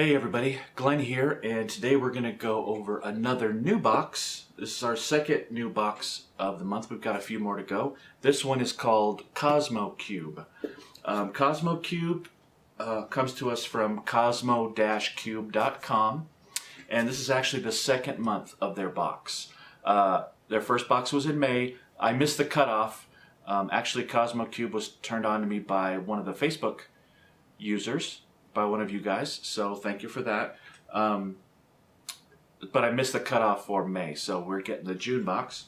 Hey everybody, Glenn here, and today we're going to go over another new box. This is our second new box of the month. We've got a few more to go. This one is called Cosmo Cube. Cosmo Cube comes to us from cosmo-cube.com, and this is actually the second month of their box. Their first box was in May. I missed the cutoff. Actually, Cosmo Cube was turned on to me by one of the Facebook users, by one of you guys, so thank you for that. But I missed the cutoff for May, so we're getting the June box.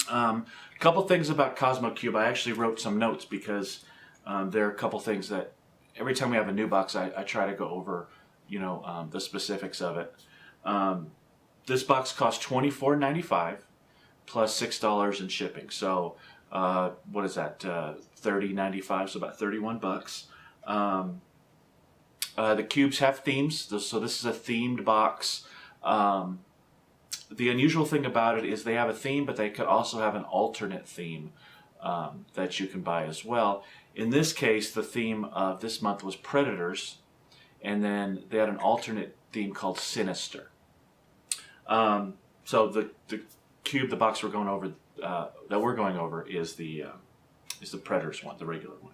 A couple things about Cosmo Cube. I actually wrote some notes because there are a couple things that every time we have a new box, I try to go over, the specifics of it. This box costs $24.95 plus $6 in shipping. So what is that? $30.95, so about 31 bucks. The cubes have themes, so this is a themed box. The unusual thing about it is they have a theme, but they could also have an alternate theme that you can buy as well. In this case, the theme of this month was Predators, and then they had an alternate theme called Sinister. So the cube, the box we're going over, that we're going over is the Predators one, the regular one.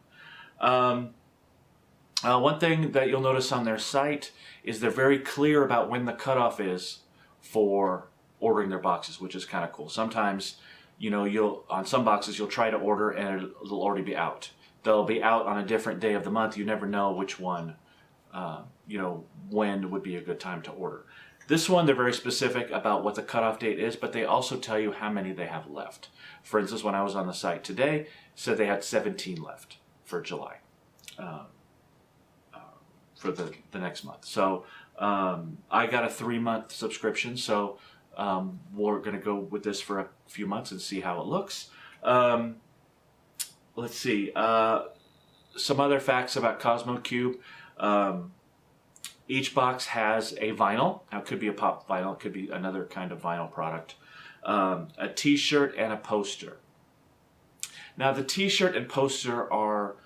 One thing that you'll notice on their site is they're very clear about when the cutoff is for ordering their boxes, which is kind of cool. Sometimes, on some boxes you'll try to order and it'll already be out. They'll be out on a different day of the month. You never know which one, when would be a good time to order. This one, they're very specific about what the cutoff date is, but they also tell you how many they have left. For instance, when I was on the site today, it said they had 17 left for July. For the next month. So I got a 3-month subscription, so we're going to go with this for a few months and see how it looks. Let's see. Some other facts about Cosmo Cube. Each box has a vinyl. Now, it could be a pop vinyl. It could be another kind of vinyl product. A t-shirt and a poster. Now, the t-shirt and poster are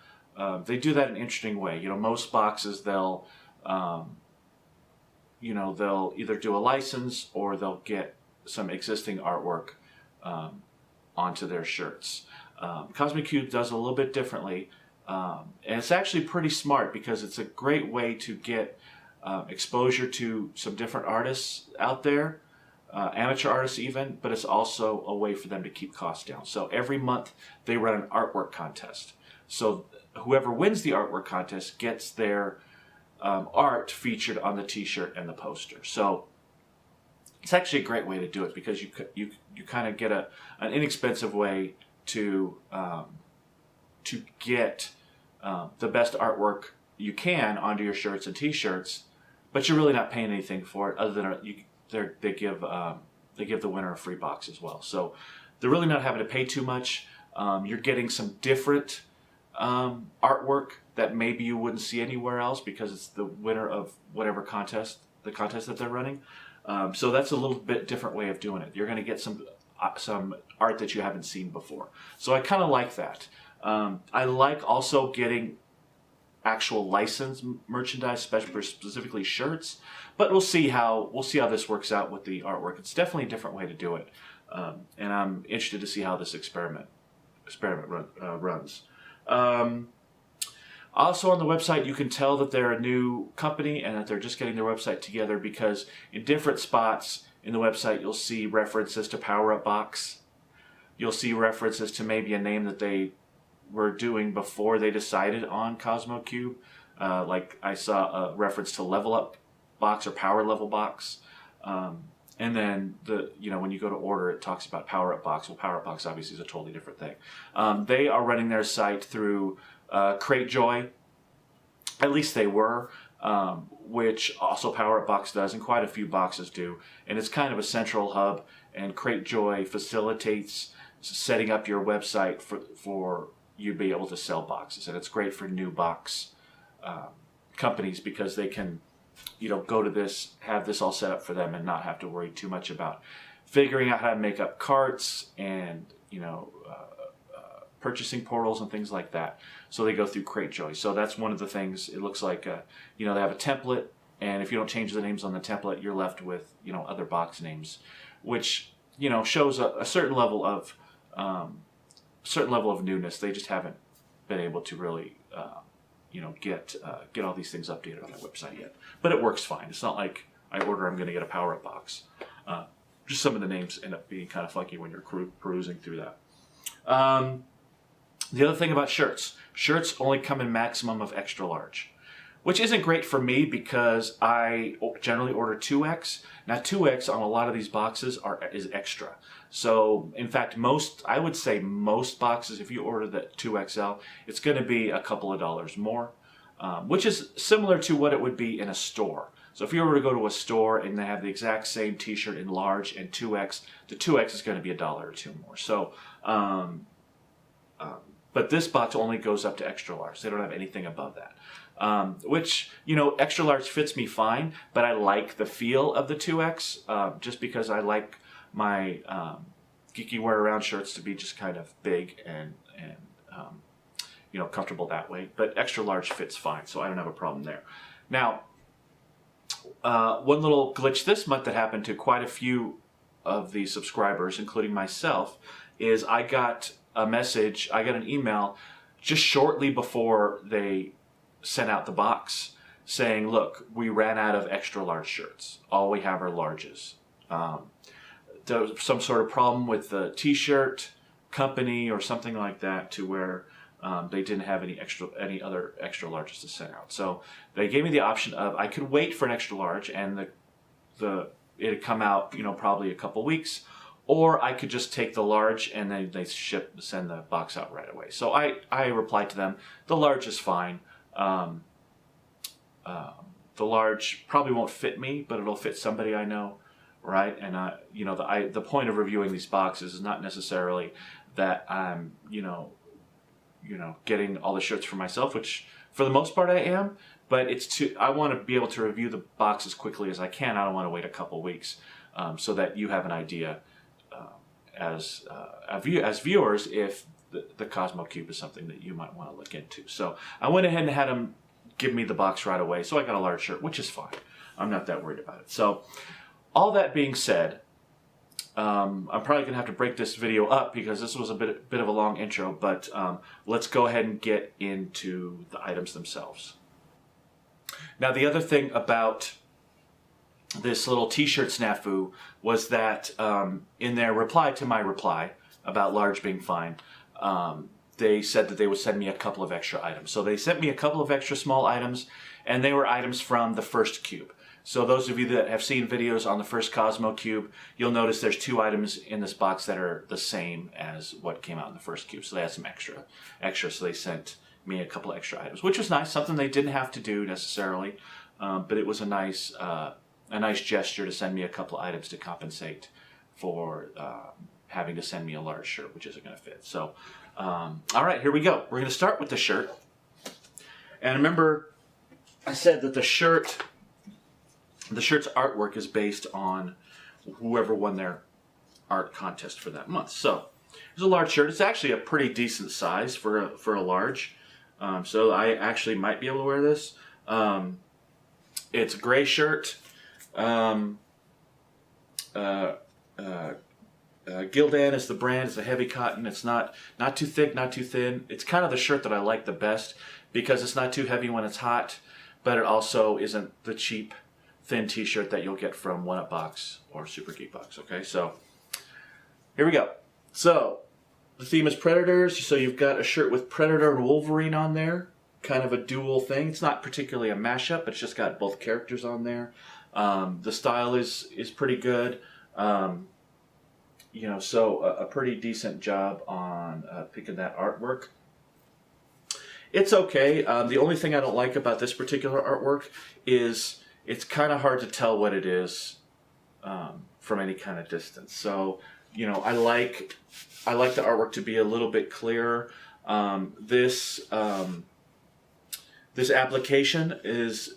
they do that in an interesting way. Most boxes they'll either do a license or they'll get some existing artwork onto their shirts. Cosmo Cube does a little bit differently, and it's actually pretty smart because it's a great way to get exposure to some different artists out there, amateur artists even, but it's also a way for them to keep costs down. So every month they run an artwork contest. So whoever wins the artwork contest gets their art featured on the t-shirt and the poster. So it's actually a great way to do it because you kind of get an inexpensive way to get the best artwork you can onto your shirts and t-shirts, but you're really not paying anything for it other than they give the winner a free box as well. So they're really not having to pay too much. You're getting some different artwork that maybe you wouldn't see anywhere else because it's the winner of whatever contest that they're running. So that's a little bit different way of doing it. You're going to get some art that you haven't seen before. So I kind of like that. I like also getting actual licensed merchandise, specifically shirts. But we'll see how this works out with the artwork. It's definitely a different way to do it, and I'm interested to see how this experiment runs. Also on the website, you can tell that they're a new company and that they're just getting their website together because in different spots in the website, you'll see references to Power Up Box. You'll see references to maybe a name that they were doing before they decided on Cosmo Cube. Like I saw a reference to Level Up Box or Power Level Box. And then when you go to order, it talks about Power Up Box. Well, Power Up Box obviously is a totally different thing. They are running their site through Cratejoy. At least they were, which also Power Up Box does, and quite a few boxes do. And it's kind of a central hub, and Cratejoy facilitates setting up your website for you to be able to sell boxes. And it's great for new box companies because they can go to this, have this all set up for them and not have to worry too much about figuring out how to make up carts and, purchasing portals and things like that. So they go through Cratejoy. So that's one of the things. It looks like, they have a template and if you don't change the names on the template, you're left with, you know, other box names, which, you know, shows a certain level of newness. They just haven't been able to really you know, get all these things updated on their website yet. But it works fine. It's not like I order, I'm going to get a power-up box. Just some of the names end up being kind of funky when you're perusing through that. The other thing about shirts only come in maximum of extra large, which isn't great for me because I generally order 2X. Now 2X on a lot of these boxes is extra. So in fact, I would say most boxes, if you order the 2XL, it's going to be a couple of dollars more, which is similar to what it would be in a store. So if you were to go to a store and they have the exact same t-shirt in large and 2X, the 2X is going to be $1 or $2 more. So, but this box only goes up to extra large. They don't have anything above that. Which, you know, extra large fits me fine, but I like the feel of the 2X just because I like my geeky wear around shirts to be just kind of big and you know, comfortable that way. But extra large fits fine, so I don't have a problem there. Now, one little glitch this month that happened to quite a few of the subscribers, including myself, is I got an email just shortly before they sent out the box saying, look, we ran out of extra large shirts. All we have are larges. There was some sort of problem with the t-shirt company or something like that to where they didn't have any other extra larges to send out. So they gave me the option of I could wait for an extra large and it'd come out, you know, probably a couple weeks, or I could just take the large and then they send the box out right away. So I replied to them, the large is fine. The large probably won't fit me, but it'll fit somebody I know, right? And you know, the point of reviewing these boxes is not necessarily that I'm, you know, getting all the shirts for myself, which for the most part I am, but I want to be able to review the box as quickly as I can. I don't want to wait a couple weeks, so that you have an idea as viewers if the Cosmo Cube is something that you might want to look into. So I went ahead and had them give me the box right away, so I got a large shirt, which is fine. I'm not that worried about it. So all that being said, I'm probably going to have to break this video up because this was a bit of a long intro, but let's go ahead and get into the items themselves. Now, the other thing about this little t-shirt snafu was that in their reply to my reply about large being fine, they said that they would send me a couple of extra items. So they sent me a couple of extra small items, and they were items from the first cube. So those of you that have seen videos on the first Cosmo Cube, you'll notice there's 2 items in this box that are the same as what came out in the first cube. So they had some extra. So they sent me a couple of extra items, which was nice. Something they didn't have to do necessarily, but it was a nice gesture to send me a couple of items to compensate for having to send me a large shirt, which isn't going to fit. So, all right, here we go. We're going to start with the shirt. And remember, I said that the shirt's artwork is based on whoever won their art contest for that month. So it's a large shirt. It's actually a pretty decent size for a large. So I actually might be able to wear this. It's a gray shirt. Gildan is the brand. It's a heavy cotton. It's not too thick, not too thin. It's kind of the shirt that I like the best because it's not too heavy when it's hot, but it also isn't the cheap, thin t-shirt that you'll get from One Up Box or Super Geek Box. Okay, so here we go. So the theme is Predators. So you've got a shirt with Predator and Wolverine on there, kind of a dual thing. It's not particularly a mashup, but it's just got both characters on there. The style is pretty good. You know, so a pretty decent job on picking that artwork. It's okay. The only thing I don't like about this particular artwork is it's kind of hard to tell what it is from any kind of distance. So, you know, I like the artwork to be a little bit clearer. This application is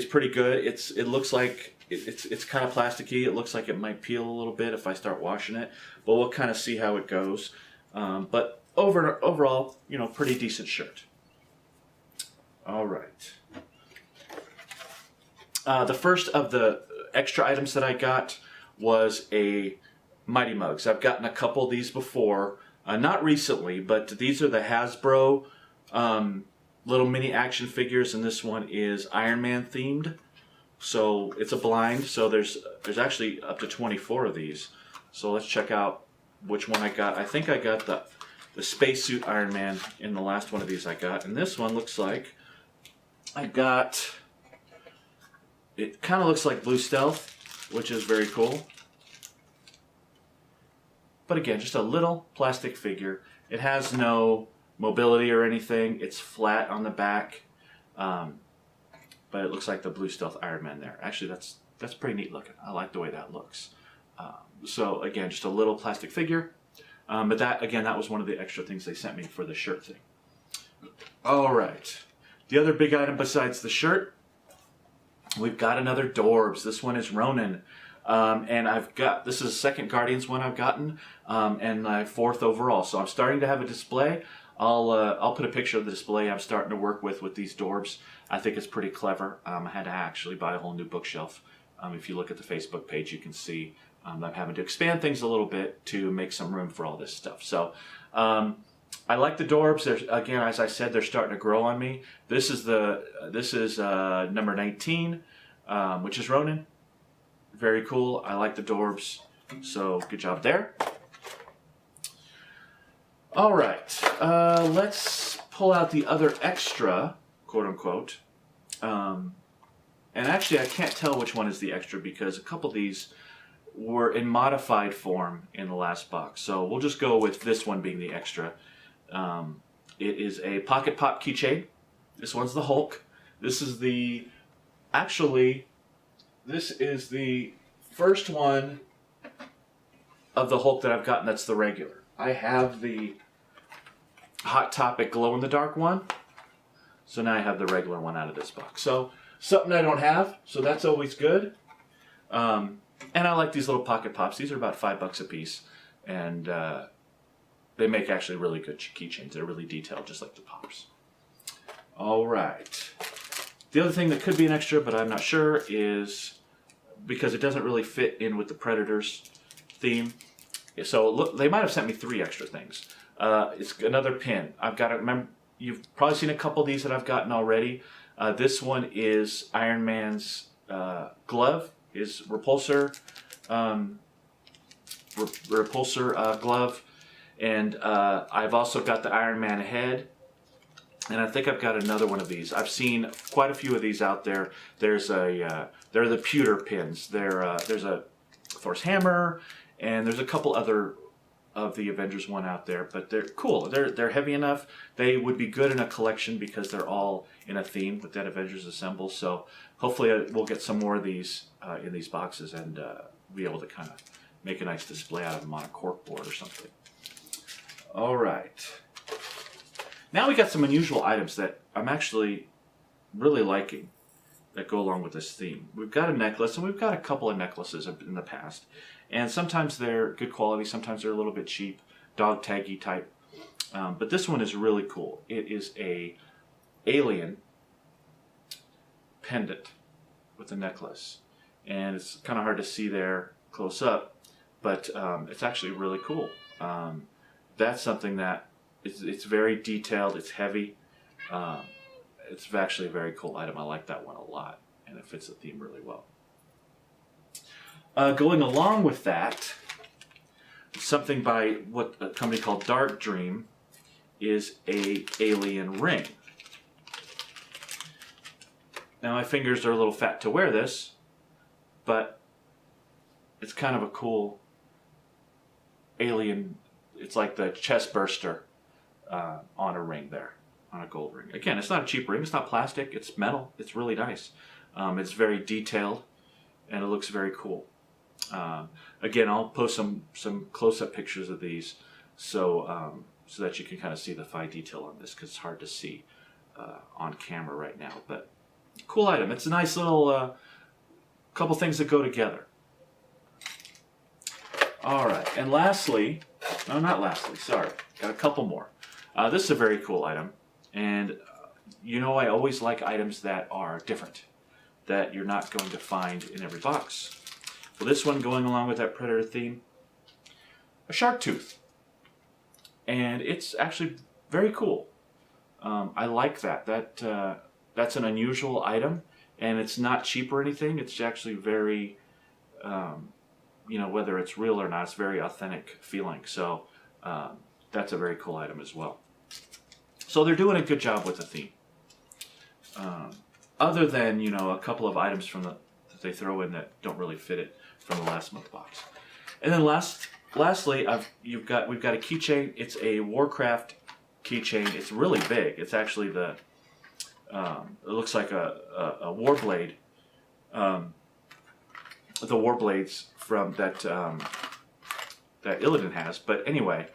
pretty good. It looks like it's kind of plasticky. It looks like it might peel a little bit if I start washing it, but we'll kind of see how it goes. But overall, you know, pretty decent shirt. All right. The first of the extra items that I got was a Mighty Mugs. I've gotten a couple of these before, not recently, but these are the Hasbro little mini action figures, and this one is Iron Man themed. So it's a blind, so there's actually up to 24 of these. So let's check out which one I got. I think I got the spacesuit Iron Man in the last one of these I got, and this one looks like I got. It kind of looks like Blue Stealth, which is very cool. But again, just a little plastic figure. It has no mobility or anything. It's flat on the back, but it looks like the Blue Stealth Iron Man there. Actually, that's pretty neat looking. I like the way that looks. So again, just a little plastic figure. But that was one of the extra things they sent me for the shirt thing. All right. The other big item besides the shirt, we've got another Dorbs. This one is Ronin. And this is the second Guardians one I've gotten, and my fourth overall. So I'm starting to have a display. I'll put a picture of the display I'm starting to work with these Dorbs. I think it's pretty clever. I had to actually buy a whole new bookshelf. If you look at the Facebook page, you can see I'm having to expand things a little bit to make some room for all this stuff. So I like the Dorbs. Again, as I said, they're starting to grow on me. This is number 19, which is Ronin. Very cool. I like the Dorbs. So good job there. All right. Let's pull out the other extra, quote unquote. And actually, I can't tell which one is the extra because a couple of these were in modified form in the last box. So we'll just go with this one being the extra. It is a Pocket Pop keychain. This one's the Hulk. This is the first one of the Hulk that I've gotten that's the regular. I have the Hot Topic glow-in-the-dark one. So now I have the regular one out of this box. So something I don't have, so that's always good. And I like these little Pocket Pops. These are about $5 a piece. And they make actually really good keychains. They're really detailed, just like the Pops. All right. The other thing that could be an extra, but I'm not sure, is because it doesn't really fit in with the Predators theme. So look, they might have sent me 3 extra things. It's another pin. I've got to remember. You've probably seen a couple of these that I've gotten already. This one is Iron Man's glove, his repulsor glove, and I've also got the Iron Man head. And I think I've got another one of these. I've seen quite a few of these out there. They're the pewter pins. There's a Thor's hammer, and there's a couple other of the Avengers one out there. But they're cool. They're heavy enough. They would be good in a collection because they're all in a theme with that Avengers Assemble. So hopefully we'll get some more of these in these boxes and be able to kind of make a nice display out of them on a corkboard or something. All right. Now we got some unusual items that I'm actually really liking that go along with this theme. We've got a necklace, and we've got a couple of necklaces in the past. And sometimes they're good quality, sometimes they're a little bit cheap, dog taggy type. But this one is really cool. It is a alien pendant with a necklace. And it's kind of hard to see there close up, but it's actually really cool. That's something that it's very detailed, it's heavy. It's actually a very cool item. I like that one a lot, and it fits the theme really well. Going along with that, something by a company called Dark Dream is a alien ring. Now my fingers are a little fat to wear this, but it's kind of a cool alien. It's like the chest burster on a ring there, on a gold ring. Again, it's not a cheap ring. It's not plastic. It's metal. It's really nice. It's very detailed, and it looks very cool. Again, I'll post some close-up pictures of these so that you can kind of see the fine detail on this, because it's hard to see on camera right now. But cool item. It's a nice little couple things that go together. All right, and lastly, no, not lastly, sorry, got a couple more. This is a very cool item, and you know I always like items that are different. that you're not going to find in every box. Well, this one going along with that Predator theme, a shark tooth. And it's actually very cool. I like that. That's an unusual item, and it's not cheap or anything. It's actually very, whether it's real or not, it's very authentic feeling. So that's a very cool item as well. So they're doing a good job with the theme. Other than, a couple of items that they throw in that don't really fit it from the last month box. And then lastly, we've got a keychain. It's a Warcraft keychain. It's really big. It's actually it looks like a Warblade. The Warblades from that Illidan has. But anyway,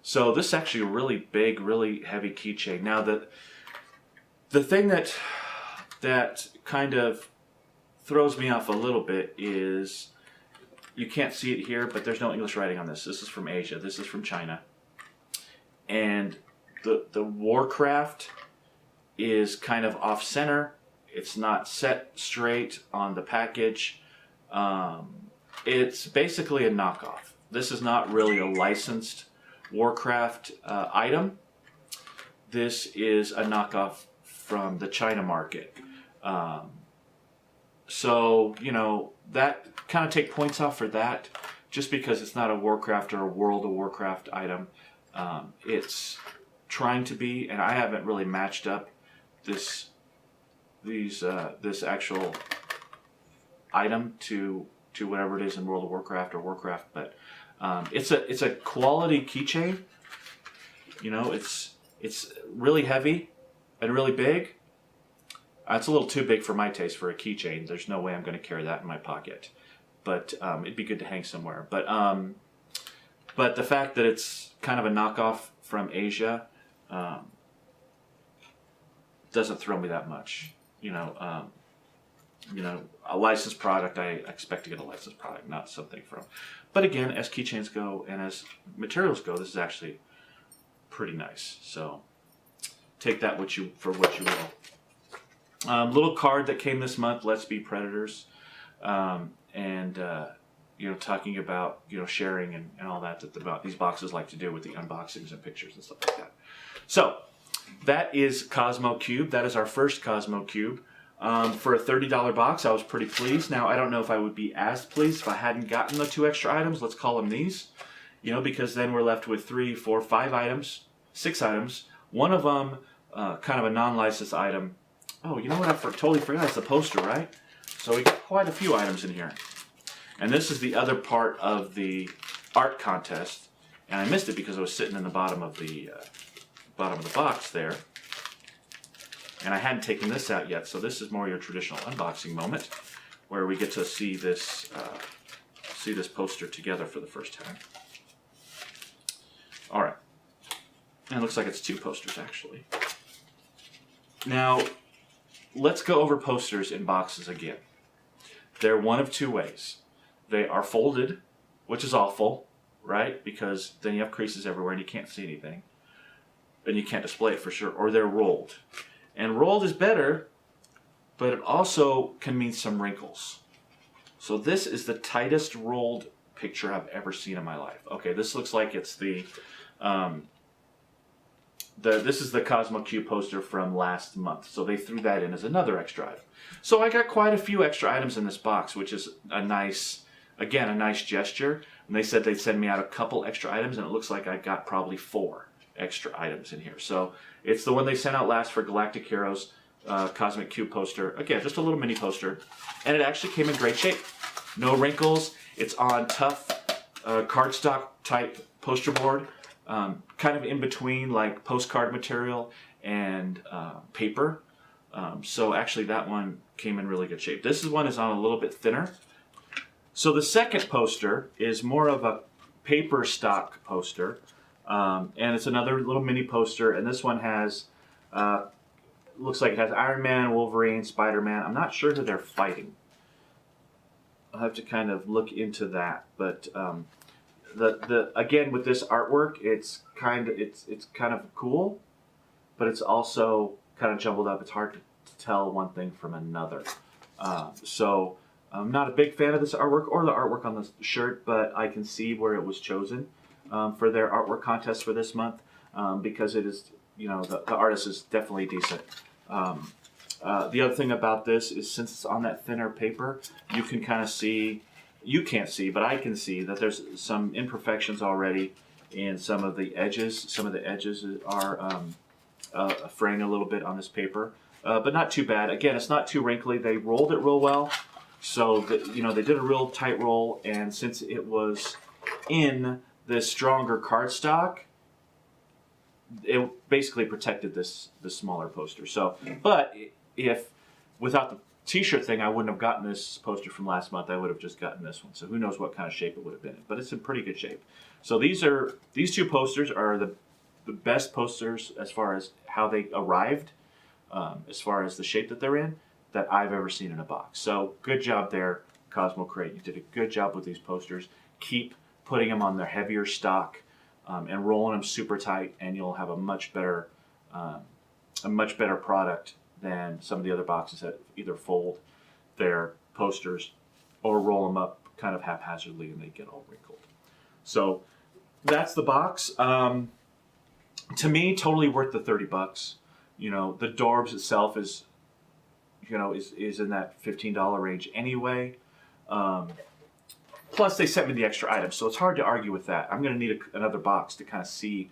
so this is actually a really big, really heavy keychain. Now the thing that kind of throws me off a little bit is, you can't see it here, but there's no English writing on this. This is from Asia. This is from China. And the Warcraft is kind of off-center. It's not set straight on the package. It's basically a knockoff. This is not really a licensed Warcraft item. This is a knockoff from the China market. So, that kind of take points off for that, just because it's not a Warcraft or a World of Warcraft item. It's trying to be, and I haven't really matched up this actual item to whatever it is in World of Warcraft or Warcraft, but it's a quality keychain. It's really heavy and really big. It's a little too big for my taste for a keychain. There's no way I'm going to carry that in my pocket. But it'd be good to hang somewhere. But the fact that it's kind of a knockoff from Asia doesn't throw me that much. A licensed product, I expect to get a licensed product, not something from. But again, as keychains go and as materials go, this is actually pretty nice. So take that for what you will. Little card that came this month, Let's Be Predators, talking about sharing and all that these boxes like to do with the unboxings and pictures and stuff like that. So that is Cosmo Cube. That is our first Cosmo Cube. For a $30 box, I was pretty pleased. Now, I don't know if I would be as pleased if I hadn't gotten the 2 extra items. Let's call them these. Because then we're left with 3, 4, 5 items, 6 items. One of them, kind of a non-licensed item. Oh, you know what? I totally forgot. It's the poster, right? So we got quite a few items in here. And this is the other part of the art contest. And I missed it because it was sitting in the bottom of the box there. And I hadn't taken this out yet. So this is more your traditional unboxing moment, where we get to see this poster together for the first time. All right. And it looks like it's 2 posters, actually. Now, let's go over posters in boxes again. They're one of 2 ways. They are folded, which is awful, right? Because then you have creases everywhere and you can't see anything. And you can't display it for sure. Or they're rolled. And rolled is better, but it also can mean some wrinkles. So this is the tightest rolled picture I've ever seen in my life. Okay, this looks like it's this is the Cosmo Cube poster from last month. So they threw that in as another extra item. So I got quite a few extra items in this box, which is a nice gesture. And they said they'd send me out a couple extra items, and it looks like I got probably 4 extra items in here. So it's the one they sent out last for Galactic Heroes Cosmic Cube poster. Again, just a little mini poster. And it actually came in great shape. No wrinkles. It's on tough cardstock type poster board. Kind of in between like postcard material and paper. So actually that one came in really good shape. This one is on a little bit thinner. So the second poster is more of a paper stock poster. And it's another little mini poster. And this one has, looks like it has Iron Man, Wolverine, Spider-Man. I'm not sure who they're fighting. I'll have to kind of look into that. But again with this artwork, it's kind of cool, but it's also kind of jumbled up. It's hard to tell one thing from another. So I'm not a big fan of this artwork or the artwork on the shirt, but I can see where it was chosen for their artwork contest for this month because it is, the artist is definitely decent. The other thing about this is since it's on that thinner paper, you can kind of see, you can't see, but I can see that there's some imperfections already in some of the edges. Some of the edges are fraying a little bit on this paper, but not too bad. Again, it's not too wrinkly. They rolled it real well, so that, they did a real tight roll, and since it was in this stronger cardstock, it basically protected this smaller poster. So, but if without the t-shirt thing, I wouldn't have gotten this poster from last month. I would have just gotten this one. So who knows what kind of shape it would have been in, but it's in pretty good shape. So these two posters are the best posters as far as how they arrived, as far as the shape that they're in, that I've ever seen in a box. So good job there, Cosmo Crate. You did a good job with these posters. Keep putting them on their heavier stock and rolling them super tight, and you'll have a much better product than some of the other boxes that either fold their posters or roll them up kind of haphazardly and they get all wrinkled. So that's the box. To me, totally worth the $30. The Dorbs itself is in that $15 range anyway. Plus, they sent me the extra items, so it's hard to argue with that. I'm going to need another box to kind of see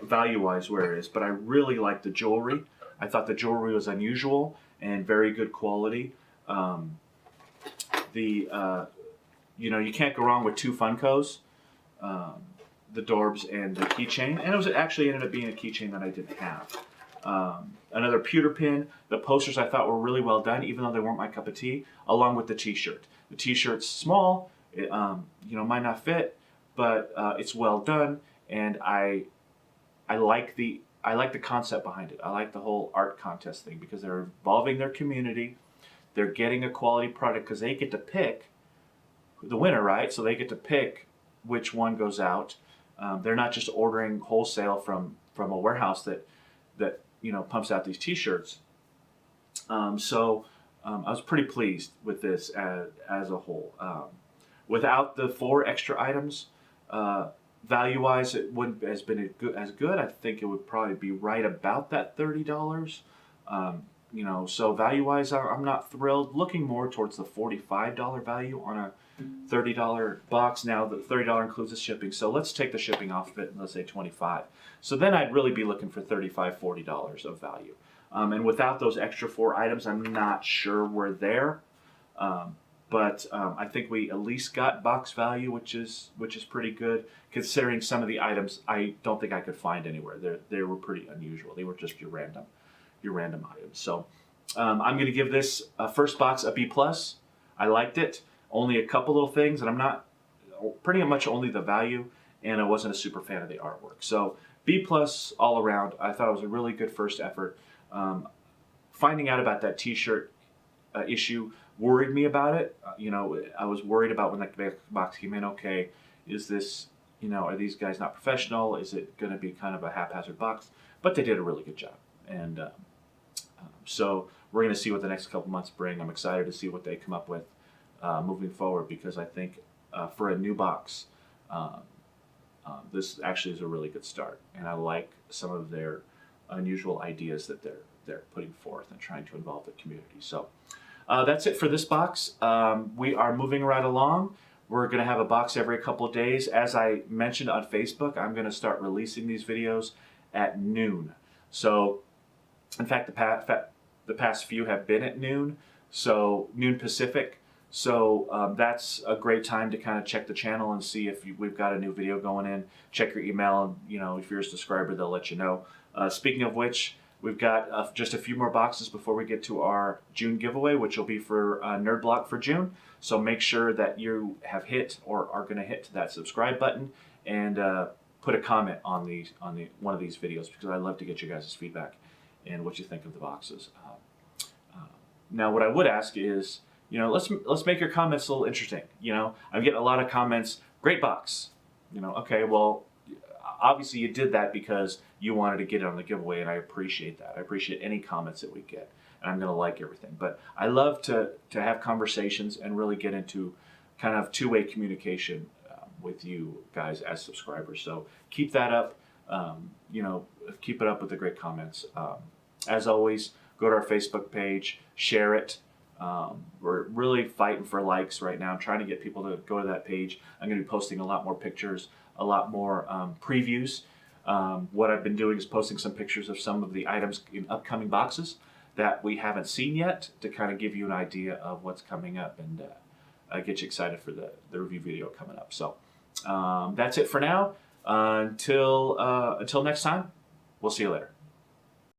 value-wise where it is. But I really like the jewelry. I thought the jewelry was unusual and very good quality. You can't go wrong with two Funkos, the Dorbs and the keychain. And it was actually ended up being a keychain that I didn't have. Another pewter pin. The posters I thought were really well done, even though they weren't my cup of tea, along with the t-shirt. The t-shirt's small, it, might not fit, but it's well done, and I like the concept behind it. I like the whole art contest thing because they're involving their community. They're getting a quality product because they get to pick the winner, right? So they get to pick which one goes out. They're not just ordering wholesale from a warehouse that pumps out these t-shirts. I was pretty pleased with this as a whole. Without the 4 extra items, value-wise, it wouldn't have been as good. I think it would probably be right about that $30. So value-wise, I'm not thrilled. Looking more towards the $45 value on a $30 box. Now, the $30 includes the shipping, so let's take the shipping off of it and let's say $25. So then I'd really be looking for $35, $40 of value. And without those extra 4 items, I'm not sure we're there. But I think we at least got box value, which is pretty good, considering some of the items I don't think I could find anywhere. They were pretty unusual. They were just your random items. So I'm going to give this first box a B+. I liked it. Only a couple little things, and I'm not pretty much only the value, and I wasn't a super fan of the artwork. So B+ all around. I thought it was a really good first effort. Finding out about that t-shirt issue worried me about it. I was worried about when the box came in. Okay, is this, are these guys not professional? Is it going to be kind of a haphazard box? But they did a really good job. And so we're going to see what the next couple months bring. I'm excited to see what they come up with moving forward, because I think for a new box, this actually is a really good start. And I like some of their unusual ideas that they're putting forth and trying to involve the community. So that's it for this box. We are moving right along. We're going to have a box every couple of days. As I mentioned on Facebook, I'm going to start releasing these videos at noon. So, in fact, the past few have been at noon, so noon Pacific. So that's a great time to kind of check the channel and see if we've got a new video going in. Check your email, and if you're a subscriber, they'll let you know. Speaking of which, we've got just a few more boxes before we get to our June giveaway, which will be for Nerd Block for June. So make sure that you have hit or are going to hit that subscribe button and put a comment on one of these videos, because I love to get you guys' feedback and what you think of the boxes. Now, what I would ask is, let's make your comments a little interesting. I'm getting a lot of comments. Great box. Okay, well, obviously you did that because you wanted to get it on the giveaway, and I appreciate that. I appreciate any comments that we get. and I'm going to like everything. But I love to have conversations and really get into kind of two-way communication with you guys as subscribers. So keep that up. Keep it up with the great comments. As always, go to our Facebook page, share it. We're really fighting for likes right now. I'm trying to get people to go to that page. I'm going to be posting a lot more pictures, a lot more previews. What I've been doing is posting some pictures of some of the items in upcoming boxes that we haven't seen yet to kind of give you an idea of what's coming up and get you excited for the review video coming up. So that's it for now. Until next time, we'll see you later.